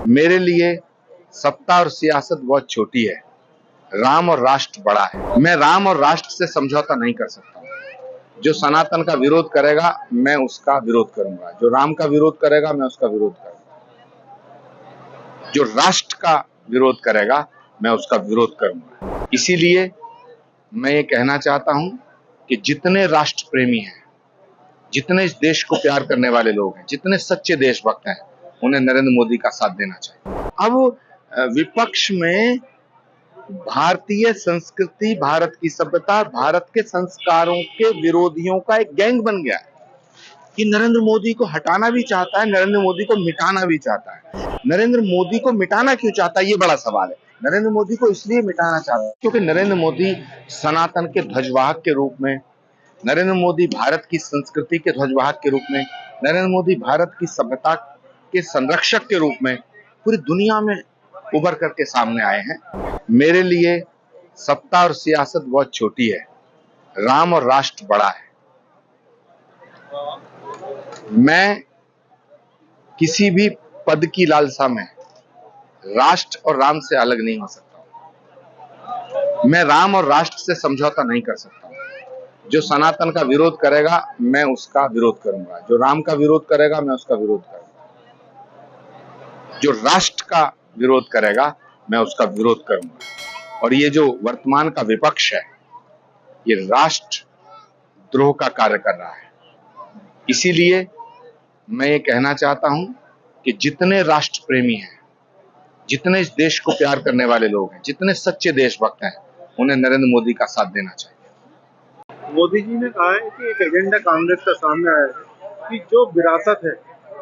मेरे लिए सत्ता और सियासत बहुत छोटी है, राम और राष्ट्र बड़ा है। मैं राम और राष्ट्र से समझौता नहीं कर सकता। जो सनातन का विरोध करेगा मैं उसका विरोध करूंगा, जो राम का विरोध करेगा मैं उसका विरोध करूंगा, जो राष्ट्र का विरोध करेगा मैं उसका विरोध करूंगा। इसीलिए मैं ये कहना चाहता हूं कि जितने राष्ट्र प्रेमी हैं, जितने इस देश को प्यार करने वाले लोग हैं, जितने सच्चे देशभक्त हैं, उन्हें नरेंद्र मोदी का साथ देना चाहिए। अब विपक्ष में भारतीय संस्कृति, भारत की सभ्यता, भारत के संस्कारों के विरोधियों का एक गैंग बन गया है कि नरेंद्र मोदी को हटाना भी चाहता है, नरेंद्र मोदी को मिटाना भी चाहता है। नरेंद्र मोदी को मिटाना क्यों चाहता है, ये बड़ा सवाल है। नरेंद्र मोदी को इसलिए मिटाना चाहता है क्योंकि नरेंद्र मोदी सनातन के ध्वजवाहक के रूप में, नरेंद्र मोदी भारत की संस्कृति के ध्वजवाहक के रूप में, नरेंद्र मोदी भारत की सभ्यता के संरक्षक के रूप में पूरी दुनिया में उभर करके सामने आए हैं। मेरे लिए सत्ता और सियासत बहुत छोटी है, राम और राष्ट्र बड़ा है। मैं किसी भी पद की लालसा में राष्ट्र और राम से अलग नहीं हो सकता। मैं राम और राष्ट्र से समझौता नहीं कर सकता। जो सनातन का विरोध करेगा मैं उसका विरोध करूंगा, जो राम का विरोध करेगा मैं उसका विरोध करूंगा, जो राष्ट्र का विरोध करेगा मैं उसका विरोध करूंगा। और ये जो वर्तमान का विपक्ष है, ये राष्ट्र द्रोह का कार्य कर रहा है। इसीलिए मैं ये कहना चाहता हूं कि जितने राष्ट्र प्रेमी हैं, जितने इस देश को प्यार करने वाले लोग हैं, जितने सच्चे देशभक्त हैं, उन्हें नरेंद्र मोदी का साथ देना चाहिए। मोदी जी ने कहा है कि एक एजेंडा कांग्रेस का सामने आया है कि जो विरासत है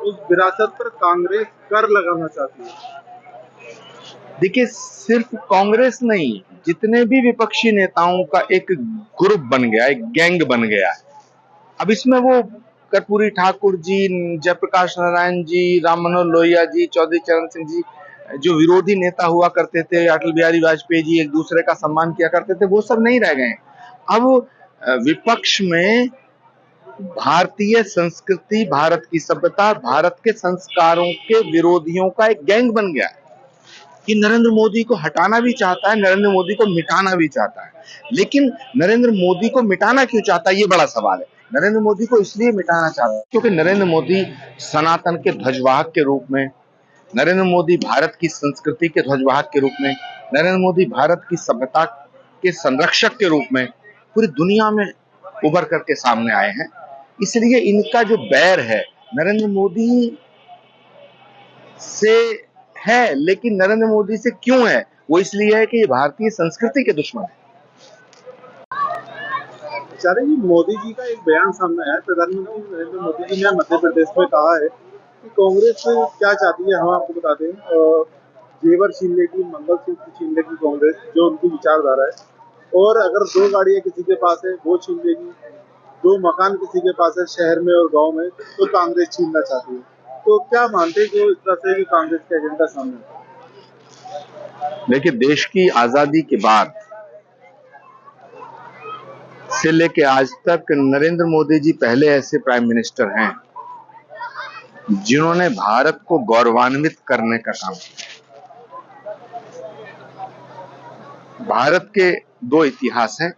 उस विरासत पर कांग्रेस कर लगाना चाहती है। देखिए, सिर्फ कांग्रेस नहीं, जितने भी विपक्षी नेताओं का एक ग्रुप बन गया, एक गैंग बन गया है। अब इसमें वो कर्पूरी ठाकुर जी, जयप्रकाश नारायण जी, राम मनोहर लोहिया जी, चौधरी चरण सिंह जी, जो विरोधी नेता हुआ करते थे, अटल बिहारी वाजपेयी जी, एक दूसरे का सम्मान किया करते थे, वो सब नहीं रह गए। अब विपक्ष में भारतीय संस्कृति, भारत की सभ्यता, भारत के संस्कारों के विरोधियों का एक गैंग बन गया है कि नरेंद्र मोदी को हटाना भी चाहता है, नरेंद्र मोदी को मिटाना भी चाहता है। लेकिन नरेंद्र मोदी को मिटाना क्यों चाहता है, ये बड़ा सवाल है। नरेंद्र मोदी को इसलिए मिटाना चाहता है क्योंकि नरेंद्र मोदी सनातन के ध्वजवाहक के रूप में, नरेंद्र मोदी भारत की संस्कृति के ध्वजवाहक के रूप में, नरेंद्र मोदी भारत की सभ्यता के संरक्षक के रूप में पूरी दुनिया में उभर करके सामने आए हैं। इसलिए इनका जो बैर है नरेंद्र मोदी से है, लेकिन नरेंद्र मोदी से क्यों है, वो इसलिए है कि ये भारतीय संस्कृति के दुश्मन है। चारे जी, मोदी जी का एक बयान सामने आया है। प्रधानमंत्री नरेंद्र मोदी जी ने मध्य प्रदेश में कहा है कि कांग्रेस क्या चाहती है, हम आपको बता दें। जेवर छीन लेगी, मंगलसूत्र छीन लेगी कांग्रेस, जो उनकी विचारधारा है। और अगर 2 गाड़ियां किसी के पास है वो छीन लेगी, 2 मकान किसी के पास है शहर में और गाँव में, तो कांग्रेस छीनना चाहती है। तो क्या मानते हैं जो इस तरह से कांग्रेस का एजेंडा सामने है? देखिए, देश की आजादी के बाद से लेके आज तक नरेंद्र मोदी जी पहले ऐसे प्राइम मिनिस्टर हैं जिन्होंने भारत को गौरवान्वित करने का काम किया। भारत के 2 इतिहास हैं,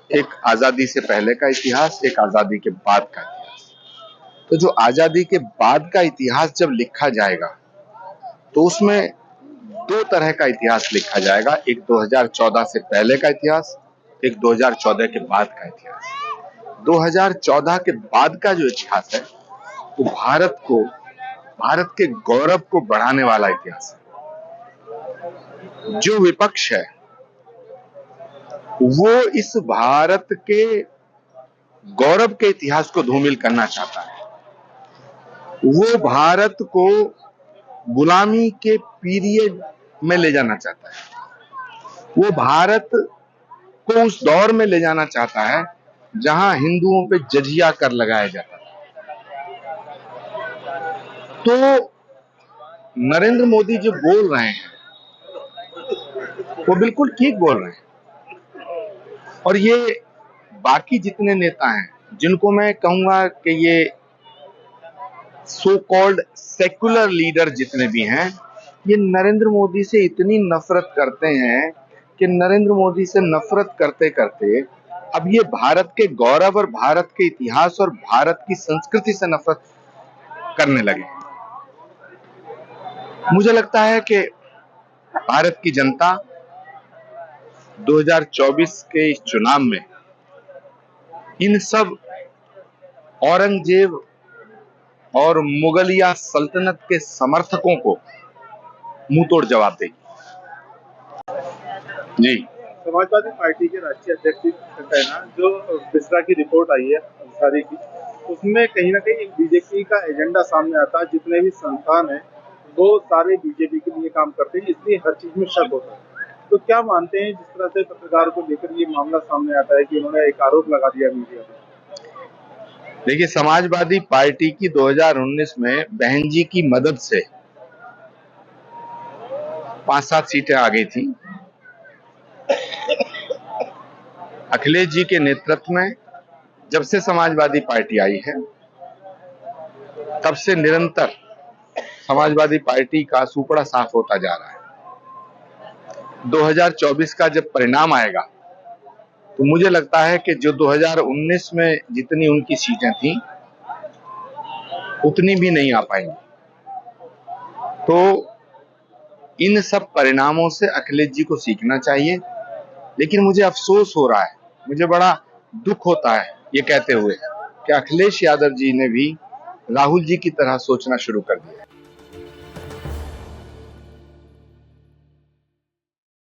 एक आजादी से पहले का इतिहास, एक आजादी के बाद का इतिहास। तो जो आजादी के बाद का इतिहास जब लिखा जाएगा तो उसमें 2 तरह का इतिहास लिखा जाएगा, एक 2014 से पहले का इतिहास, एक 2014 के बाद का इतिहास। 2014 के बाद का जो इतिहास है वो भारत के गौरव को बढ़ाने वाला इतिहास है। जो विपक्ष है वो इस भारत के गौरव के इतिहास को धूमिल करना चाहता है। वो भारत को गुलामी के पीरियड में ले जाना चाहता है। वो भारत को उस दौर में ले जाना चाहता है जहां हिंदुओं पे जजिया कर लगाया जाता था। तो नरेंद्र मोदी जो बोल रहे हैं वो बिल्कुल ठीक बोल रहे हैं। और ये बाकी जितने नेता हैं, जिनको मैं कहूंगा कि ये सो कॉल्ड सेक्युलर लीडर जितने भी हैं, ये नरेंद्र मोदी से इतनी नफरत करते हैं कि नरेंद्र मोदी से नफरत करते करते अब ये भारत के गौरव और भारत के इतिहास और भारत की संस्कृति से नफरत करने लगे। मुझे लगता है कि भारत की जनता 2024 के इस चुनाव में इन सब औरंगजेब और मुगलिया सल्तनत के समर्थकों को मुंह तोड़ जवाब देगी। जी। समाजवादी पार्टी के राष्ट्रीय अध्यक्ष कहना जो बिस्रा की रिपोर्ट आई है अंसारी की, उसमें कहीं ना कहीं एक बीजेपी का एजेंडा सामने आता है। जितने भी संस्थान है वो सारे बीजेपी के लिए काम करते हैं, इसलिए हर चीज में शक होता है। तो क्या मानते हैं जिस तरह से पत्रकार को लेकर ये मामला सामने आता है कि उन्होंने एक आरोप लगा दिया मीडिया पर? देखिए, समाजवादी पार्टी की 2019 में बहन जी की मदद से 5-7 सीटें आ गई थी। अखिलेश जी के नेतृत्व में जब से समाजवादी पार्टी आई है तब से निरंतर समाजवादी पार्टी का सुपड़ा साफ होता जा रहा है। 2024 का जब परिणाम आएगा तो मुझे लगता है कि जो 2019 में जितनी उनकी सीटें थी उतनी भी नहीं आ पाएंगी। तो इन सब परिणामों से अखिलेश जी को सीखना चाहिए। लेकिन मुझे अफसोस हो रहा है, मुझे बड़ा दुख होता है ये कहते हुए कि अखिलेश यादव जी ने भी राहुल जी की तरह सोचना शुरू कर दिया।